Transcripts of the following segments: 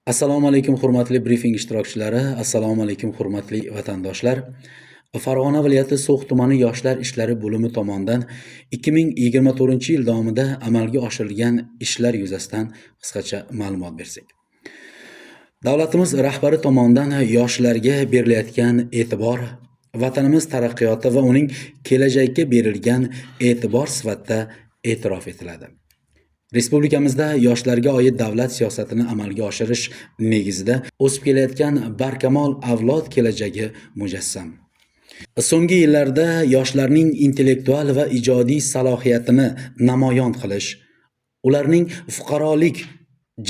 Assalomu alaykum hurmatli brifing ishtirokchilari, assalomu alaykum hurmatli vatandoshlar. Farg'ona viloyati So'x tumani Yoshlar ishlari bo'limi tomonidan 2024-yil davomida amalga oshirilgan ishlar yuzasidan qisqacha ma'lumot bersak. Davlatimiz rahbari tomonidan yoshlarga berilayotgan e'tibor, vatanimiz taraqqiyoti va uning kelajakka berilgan e'tibor sifatida e'tirof etiladi. Respublikamizda yoshlarga oid davlat siyosatini amalga oshirish negizida o'sib kelayotgan barkamol avlod kelajagi mujassam. So'nggi yillarda yoshlarning intellektual va ijodiy salohiyatini namoyon qilish, ularning fuqarolik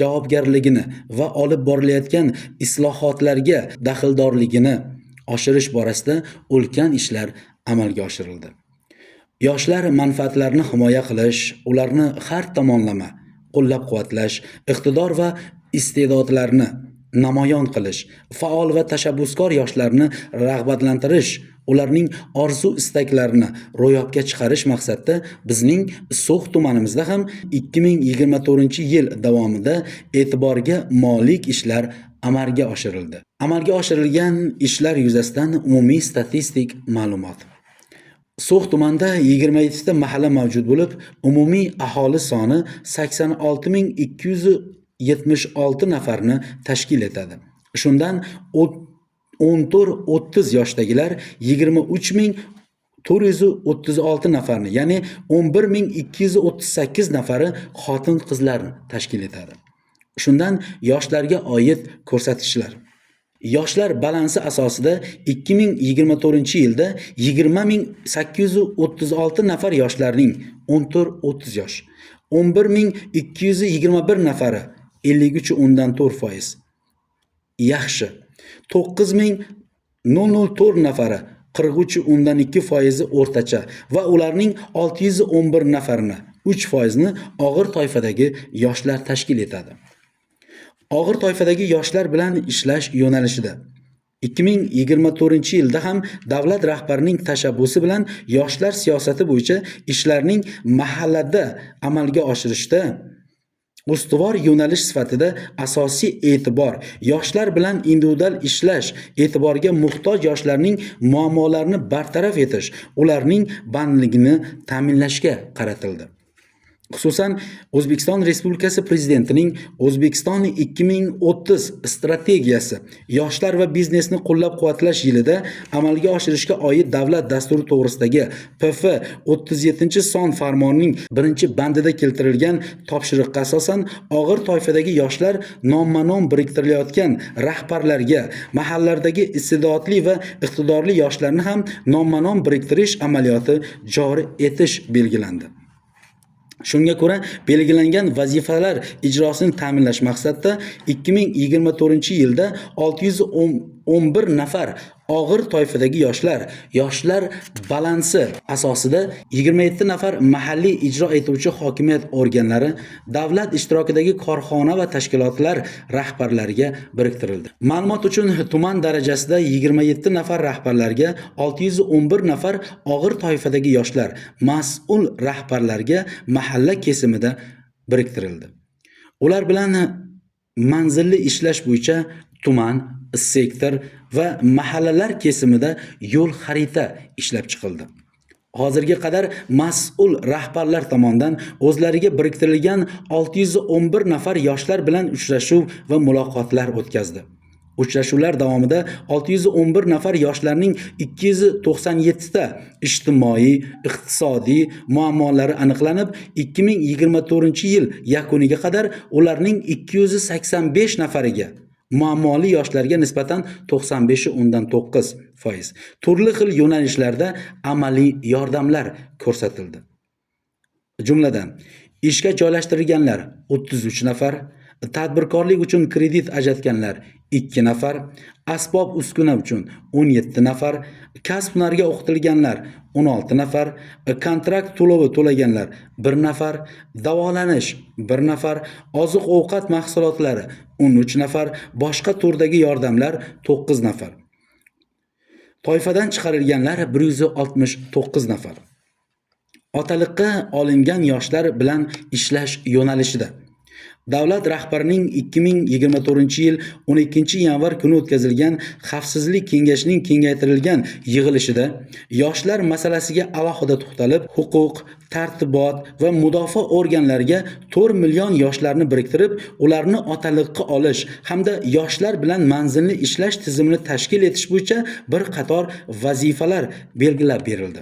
javobgarligini va olib borilayotgan islohotlarga daxldorligini oshirish borasida ulkan ishlar amalga oshirildi. Yoshlar manfaatlarini himoya qilish, ularni har tomonlama qo'llab-quvvatlash, iqtidor va iste'dodlarni namoyon qilish, faol va tashabbuskor yoshlarni rag'batlantirish, ularning orzu-istaklarini ro'yobga chiqarish maqsadida bizning So'x tumanimizda ham 2024-yil davomida e'tiborga molik ishlar amalga oshirildi. Amalga oshirilgan ishlar yuzasidan umumiy statistik ma'lumot. So'x tumanida 27 ta mahalla mavjud bo'lib, umumiy aholi soni 86.276 nafarni tashkil etadi. Shundan 14-30 yoshdagilar 23.436 nafarni, ya'ni 11.238 nafari xotin-qizlarni tashkil etadi. Shundan yoshlarga oid ko'rsatkichlar. Yoshlar balansi asosida 2024-yilda 20.836 nafar yoshlarning 14-30 yosh, 11.221 nafari 53.4% yaxshi, 9.004 nafari 43.2% o'rtacha va ularning 611 nafarini 3% ni og'ir toifadagi yoshlar tashkil etadi. Og'ir toifadagi yoshlar bilan ishlash yo'nalishida 2024-yilda ham davlat rahbarining tashabbusi bilan yoshlar siyosati bo'yicha ishlarning mahallada amalga oshirishda ustuvor yo'nalish sifatida asosiy e'tibor yoshlar bilan individual ishlash, e'tiborga muhtoj yoshlarning muammolarini bartaraf etish, ularning bandligini ta'minlashga qaratildi. Xususan, O'zbekiston Respublikasi Prezidentining O'zbekiston 2030 strategiyasi yoshlar va biznesni qo'llab-quvvatlash yilida amalga oshirishga oid davlat dasturi to'g'risidagi PF 37-son farmonining 1-bandida keltirilgan topshiriqqa asosan og'ir toifadagi yoshlar nomma-nom biriktirilayotgan rahbarlarga mahallalardagi iste'dodli va iqtidorli yoshlarni ham nomma-nom biriktirish amaliyoti joriy etish belgilandi. Shunga ko'ra, belgilangan vazifalar ijrosini ta'minlash maqsadida 2024-yilda 611 nafar og'ir toifadagi yoshlar balansi asosida 27 nafar mahalliy ijro etuvchi hokimiyat organlari, davlat ishtirokidagi korxona va tashkilotlar rahbarlariga biriktirildi. Ma'lumot uchun, tuman darajasida 27 nafar rahbarlarga 611 nafar og'ir toifadagi yoshlar mas'ul rahbarlarga mahalla kesimida biriktirildi. Ular bilan manzilli ishlash bo'yicha tuman, sektor va mahallalar kesimida yo'l xarita ishlab chiqildi. Hozirga qadar mas'ul rahbarlar tomonidan o'zlariga biriktirilgan 611 nafar yoshlar bilan uchrashuv va muloqotlar o'tkazdi. Uchrashuvlar davomida 611 nafar yoshlarning 297 ta ijtimoiy, iqtisodiy muammolari aniqlanib, 2024-yil yakuniga qadar ularning 285 nafariga muammoli yoshlarga nisbatan 95.9% turli xil yo'nalishlarda amaliy yordamlar ko'rsatildi. Jumladan, ishga joylashtirilganlar 33 nafar, tadbirkorlik uchun kredit ajratganlar 2 nafar, asbob uskuna uchun 17 nafar, kasb-hunarga o'qitilganlar 16 nafar, kontrakt to'lovi to'laganlar 1 nafar, davolanish 1 nafar, oziq-ovqat mahsulotlari 13 nafar, boshqa turdagi yordamlar 9 nafar. Toifadan chiqarilganlar 169 nafar. Otaliqqa olingan yoshlar bilan ishlash yo'nalishida Davlat rahbarining 2024-yil 12-yanvar kuni o'tkazilgan Xavfsizlik kengashining kengaytirilgan yig'ilishida yoshlar masalasiga alohida to'xtalib, huquq, tartibot va mudofaa organlariga 4 million yoshlarni biriktirib, ularni otaliqqa olish hamda yoshlar bilan manzilli ishlash tizimini tashkil etish bo'yicha bir qator vazifalar belgilab berildi.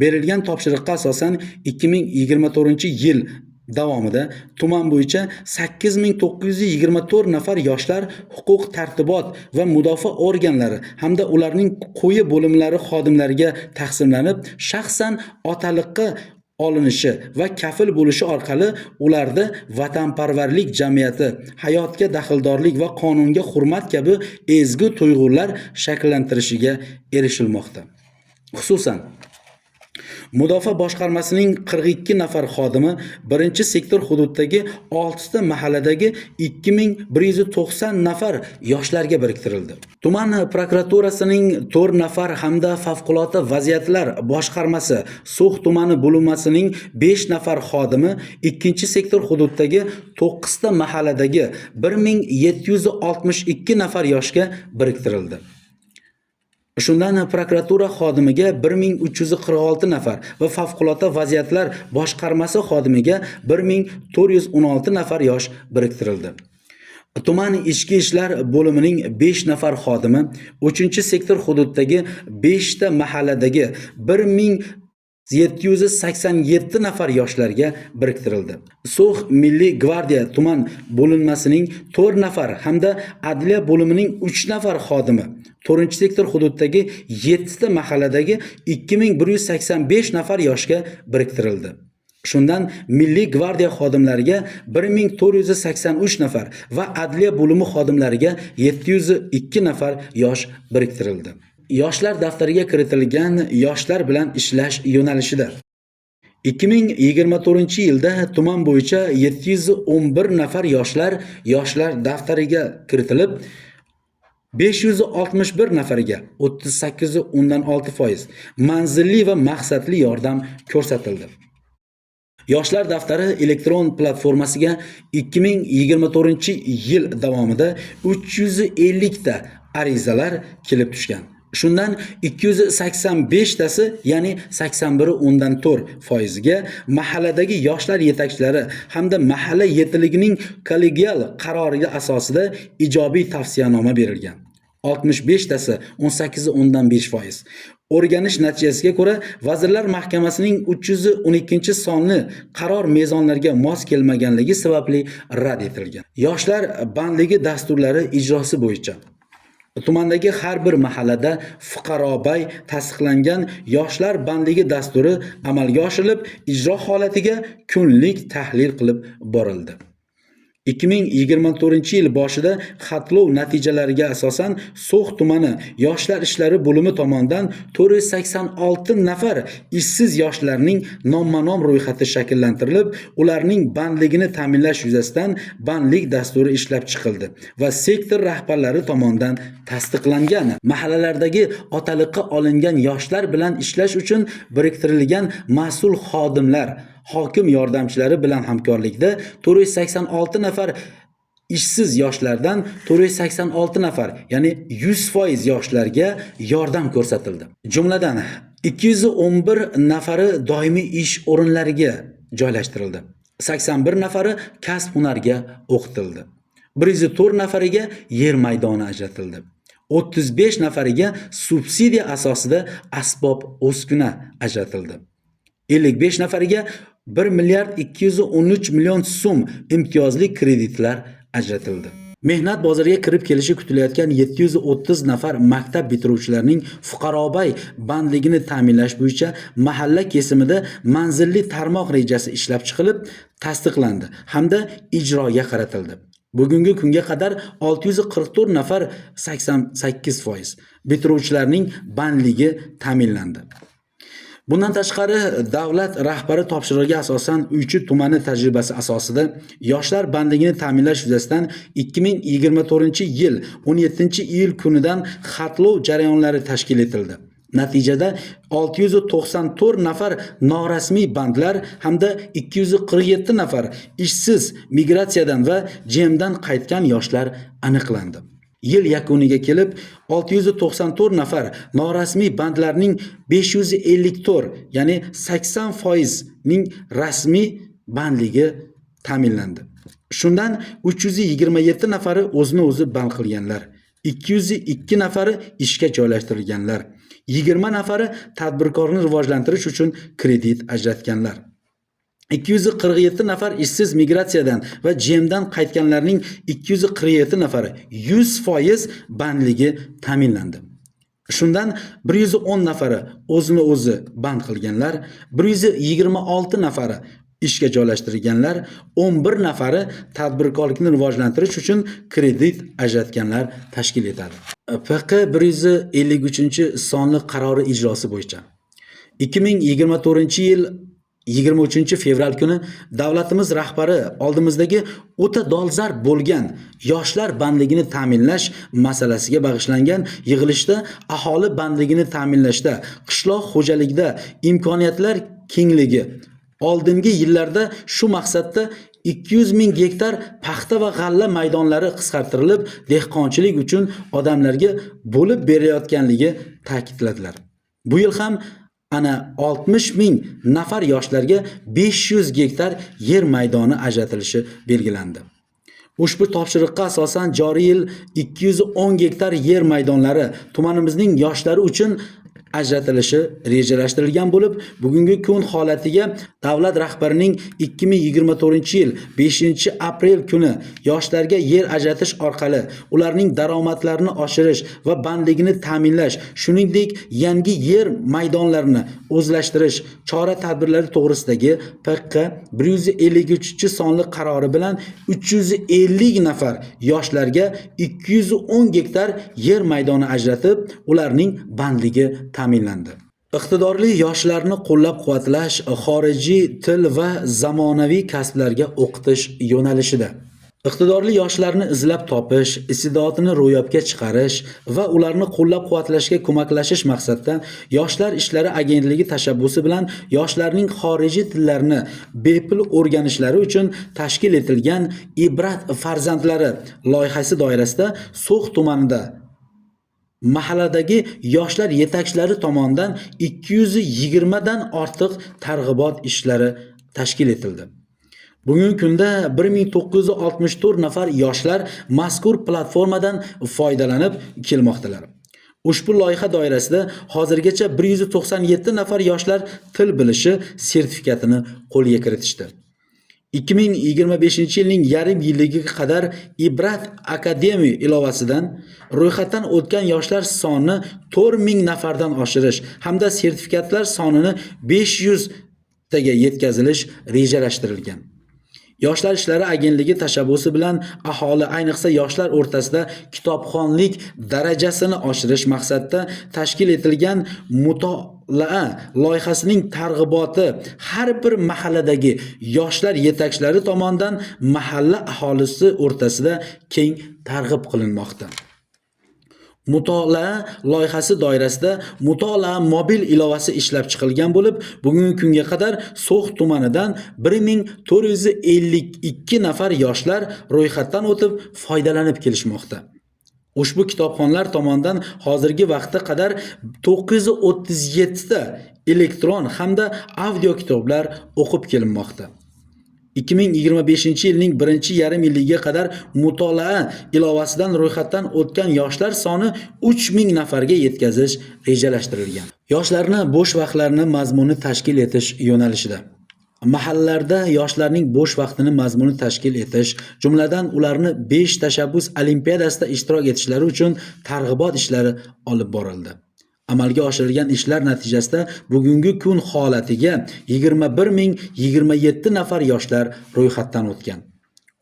Berilgan topshiriqqa asosan 2024-yil davomida tuman bo'yicha 8924 nafar yoshlar huquq tartibot va mudofaa organlari hamda ularning qo'yi bo'limlari xodimlariga taqsimlanib, shaxsan otaliqqa olinishi va kafil bo'lishi orqali ularda vatanparvarlik jamiyati, hayotga daxldorlik va qonunga hurmat kabi ezgu tuyg'ular shakllantirishiga erishilmoqda. Xususan, Mudofaa boshqarmasining 42 nafar xodimi birinchi sektor hududidagi 6 ta mahalladagi 2190 nafar yoshlarga biriktirildi. Tuman prokuraturasining 4 nafar hamda favqulodda vaziyatlar boshqarmasi So'x tumani bo'linmasining 5 nafar xodimi ikkinchi sektor hududidagi 9 ta mahalladagi 1762 nafar yoshga biriktirildi. Shundan prokuratura xodimiga 1346 nafar va favqulodda vaziyatlar boshqarmasi xodimiga 1416 nafar yosh biriktirildi. Tuman ichki ishlar bo'limining 5 nafar xodimi 3-sektor hududidagi 5 ta mahalladagi 1787 nafar yoshlarga biriktirildi. So'x Milliy gvardiya tuman bo'linmasining 4 nafar hamda adliya bo'limining 3 nafar xodimi 4-sektor hududidagi 7 ta mahalladagi 2185 nafar yoshga biriktirildi. Shundan Milliy gvardiya xodimlariga 1483 nafar va adliya bo'limi xodimlariga 702 nafar yosh biriktirildi. Yoshlar daftariga kiritilgan yoshlar bilan ishlash yo'nalishida 2024-yilda tuman bo'yicha 711 nafar yoshlar daftariga kiritilib, 561 nafariga 38.6% manzilli va maqsadli yordam ko'rsatildi. Yoshlar daftari elektron platformasiga 2024-yil davomida 350 ta arizalar kelib tushgan. Shundan 285 tasi, ya'ni 81.4% ga mahalladagi yoshlar yetakchilari hamda mahalla yetiligining kollegial qaroriga asosida ijobiy tavsiyanoma berilgan. 65 tasi 18.5%. O'rganish natijasiga ko'ra Vazirlar Mahkamasining 312-sonli qaror mezonlarga mos kelmaganligi sababli rad etilgan. Yoshlar bandligi dasturlari ijrosi bo'yicha tumandagi har bir mahallada fuqarobay tasdiqlangan yoshlar bandligi dasturi amalga oshirilib, ijro holatiga kunlik tahlil qilib borildi. 2024-yil boshida xatlov natijalariga asosan So'x tumani yoshlar ishlari bo'limi tomonidan 486 nafar ishsiz yoshlarning nomma-nom ro'yxati shakllantirilib, ularning bandligini ta'minlash yuzasidan bandlik dasturi ishlab chiqildi va sektor rahbarlari tomonidan tasdiqlangan. Mahallalardagi otaliqqa olingan yoshlar bilan ishlash uchun biriktirilgan mas'ul xodimlar, hokim yordamchilari bilan hamkorlikda 486 nafar ishsiz yoshlardan 486 nafar, ya'ni 100% yoshlarga yordam ko'rsatildi. Jumladan 211 nafari doimiy ish o'rinlariga joylashtirildi. 81 nafari kasb-hunarga o'qitildi. 104 nafariga yer maydoni ajratildi. 35 nafariga subsidiya asosida asbob uskuna ajratildi. 55 nafariga 1 milliard 213 million so'm imtiyozli kreditlar ajratildi. Mehnat bozoriga kirib kelishi kutilayotgan 730 nafar maktab bitiruvchilarining fuqarobay bandligini ta'minlash bo'yicha mahalla kesimida manzilli tarmoq rejasi ishlab chiqilib, tasdiqlandi hamda ijroga qaratildi. Bugungi kunga qadar 644 nafar 88% bitiruvchilarning bandligi ta'minlandi. Bundan tashqari, davlat rahbari topshirig'iga asosan Uychi tumani tajribasi asosida yoshlar bandligini ta'minlash yuzasidan 2024-yil 17-iyul kunidan xatlov jarayonlari tashkil etildi. Natijada 694 nafar norasmiy bandlar hamda 247 nafar ishsiz migratsiyadan va JEMdan qaytgan yoshlar aniqlandi. Yil yakuniga kelib 694 nafar norasmiy bandlarning 554, ya'ni 80% ning rasmiy bandligi ta'minlandi. Shundan 327 nafari o'zini o'zi band qilganlar, 202 nafari ishga joylashtirilganlar, 20 nafari tadbirkorni rivojlantirish uchun kredit ajratganlar. 247 nafar ishsiz migratsiyadan va JEMdan qaytganlarning 247 nafari 100% bandligi ta'minlandi. Shundan 110 nafari o'zini o'zi band qilganlar, 126 nafari ishga joylashtirilganlar, 11 nafari tadbirkorlikni rivojlantirish uchun kredit ajratganlar tashkil etadi. PQ 153-sonli qarori ijrosi bo'yicha 2024-yil 23 fevral kuni davlatimiz rahbari oldimizdagi o'ta dolzarb bo'lgan yoshlar bandligini ta'minlash masalasiga bag'ishlangan yig'ilishda aholi bandligini ta'minlashda qishloq xo'jaligida imkoniyatlar kengligi oldingi yillarda shu maqsadda 200 ming gektar paxta va g'alla maydonlari qisqartirilib, dehqonchilik uchun odamlarga bo'lib berilayotganligi ta'kidladilar. Bu yil ham ana 60 ming nafar yoshlarga 500 gektar yer maydoni ajratilishi belgilandi. Ushbu topshiriqqa asosan joriy yil 210 gektar yer maydonlari tumanimizning yoshlari uchun ajratilishi rejalashtirilgan bo'lib, bugungi kun holatiga davlat rahbarining 2024-yil 5-aprel kuni yoshlarga yer ajratish orqali ularning daromadlarini oshirish va bandligini ta'minlash, shuningdek yangi yer maydonlarini o'zlashtirish chora-tadbirlari to'g'risidagi PQ 153-sonli qarori bilan 350 nafar yoshlarga 210 gektar yer maydoni ajratib, ularning bandligi ta'minlandi. Iqtidorli yoshlarni qo'llab-quvvatlash xorijiy til va zamonaviy kasblarga o'qitish yo'nalishida. Iqtidorli yoshlarni izlab topish, iste'dodini ro'yobga chiqarish va ularni qo'llab-quvvatlashga ko'maklashish maqsadida Yoshlar ishlari agentligi tashabbusi bilan yoshlarning xorijiy tillarni bepul o'rganishlari uchun tashkil etilgan Ibrat farzandlari loyihasi doirasida So'x tumanida mahalladagi yoshlar yetakchilari tomonidan 220 dan ortiq targ'ibot ishlari tashkil etildi. Bugungi kunda 1964 nafar yoshlar mazkur platformadan foydalanib kelmoqdalar. Ushbu loyiha doirasida hozirgacha 197 nafar yoshlar til bilishi sertifikatini qo'lga kiritishdi. 2025-yilning yarim yilligiga qadar Ibrat Akademiya ilovasidan ro'yxatdan o'tgan yoshlar soni 4000 nafardan oshirish hamda sertifikatlar sonini 500 taga yetkazilish rejalashtirilgan. Yoshlar ishlari agentligi tashabbusi bilan aholi, ayniqsa yoshlar o'rtasida kitobxonlik darajasini oshirish maqsadida tashkil etilgan mutolaa loyihasining targ'iboti har bir mahalladagi yoshlar yetakchilari tomonidan mahalla aholisi o'rtasida keng targ'ib qilinmoqda. Mutolaa loyihasi doirasida mutolaa mobil ilovasi ishlab chiqilgan bo'lib, bugungi kunga qadar So'x tumanidan 1452 nafar yoshlar ro'yxatdan o'tib foydalanib kelishmoqda. Ushbu kitobxonlar tomonidan hozirgi vaqtga qadar 937 ta elektron hamda audio kitoblar o'qib kelinmoqda. 2025-yilning birinchi yarim yiliga qadar mutolaa ilovasidan ro'yxatdan o'tgan yoshlar soni 3000 nafarga yetkazish rejalashtirilgan. Yoshlarni bo'sh vaqtlarini mazmunli tashkil etish yo'nalishida. Mahallalarda yoshlarning bo'sh vaqtini mazmunli tashkil etish, jumladan ularni 5 tashabbus olimpiadasida ishtirok etishlari uchun targ'ibot ishlari olib borildi. Amalga oshirilgan ishlar natijasida bugungi kun holatiga 21027 nafar yoshlar ro'yxatdan o'tgan.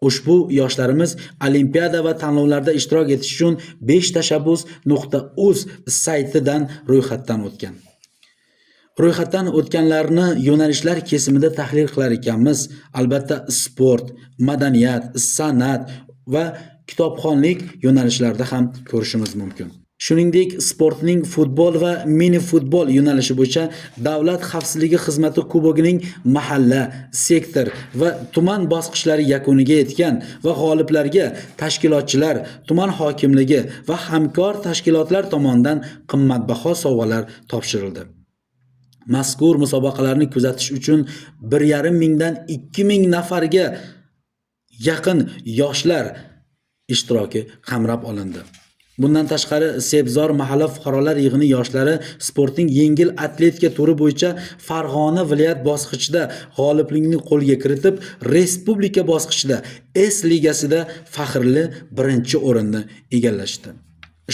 Ushbu yoshlarimiz olimpiada va tanlovlarda ishtirok etish uchun 5tashabbus.uz saytidan ro'yxatdan o'tgan. Ro'yxatdan o'tganlarni yo'nalishlar kesimida tahlil qilar ekanmiz. Albatta sport, madaniyat, san'at va kitobxonlik yo'nalishlarida ham ko'rishimiz mumkin. Shuningdek, sportning futbol va mini futbol yo'nalishi bo'yicha Davlat xavfsizligi xizmati kubogining mahalla, sektor va tuman bosqichlari yakuniga yetgan va g'oliblarga tashkilotchilar, tuman hokimligi va hamkor tashkilotlar tomonidan qimmatbaho sovg'alar topshirildi. Mazkur musobaqalarni kuzatish uchun 1,5 mingdan 2 ming nafarga yaqin yoshlar ishtiroki qamrab olindi. Bundan tashqari, Sebzor mahalla fuqarolar yig'ini yoshlari sportning yengil atletika turi bo'yicha Farg'ona viloyat bosqichida g'oliblikni qo'lga kiritib, respublika bosqichida S ligasida faxrli birinchi o'rinni egallashdi.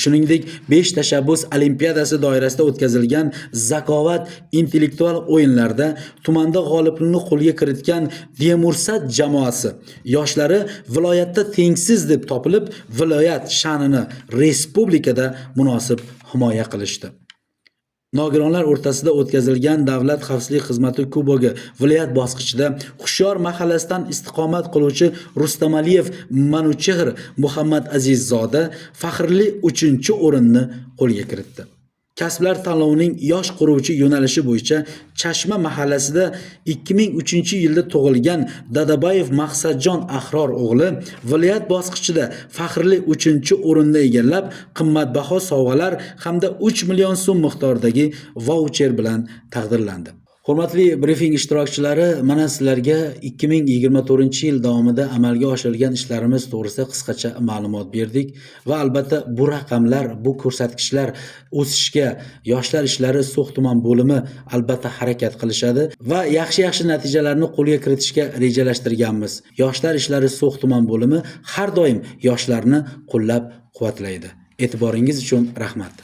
Shuningdek, 5 tashabbus olimpiadasi doirasida o'tkazilgan zakovat intellektual o'yinlarda tumanda g'oliblikni qo'lga kiritgan Demursat jamoasi yoshlari viloyatda tengsiz deb topilib, viloyat sha'nini respublikada munosib himoya qilishdi. Nogironlar o'rtasida o'tkazilgan Davlat xavfsizlik xizmati kubogi viloyat bosqichida Hushyor mahallasidan istiqomat qiluvchi Rustamaliyev Manuchehr Muhammad Azizzoda faxrli 3-o'rinni qo'lga kiritdi. Kasblar tanlovining yosh quruvchi yo'nalishi bo'yicha Chashma mahallasida 2003-yilda tug'ilgan Dadabayev Maqsadjon Ahror o'g'li viloyat bosqichida faxrli 3-o'rinni egallab, qimmatbaho sovg'alar hamda 3 million so'm miqdoridagi vaucher bilan taqdirlandi. Hurmatli brifing ishtirokchilari, mana sizlarga 2024-yil davomida amalga oshirilgan ishlarimiz to'g'risida qisqacha ma'lumot berdik va albatta bu raqamlar, bu ko'rsatkichlar o'sishga Yoshlar ishlari So'x tuman bo'limi albatta harakat qilishadi va yaxshi natijalarni qo'lga kiritishga rejalashtirganmiz. Yoshlar ishlari So'x tuman bo'limi har doim yoshlarni qo'llab-quvvatlaydi. E'tiboringiz uchun rahmat.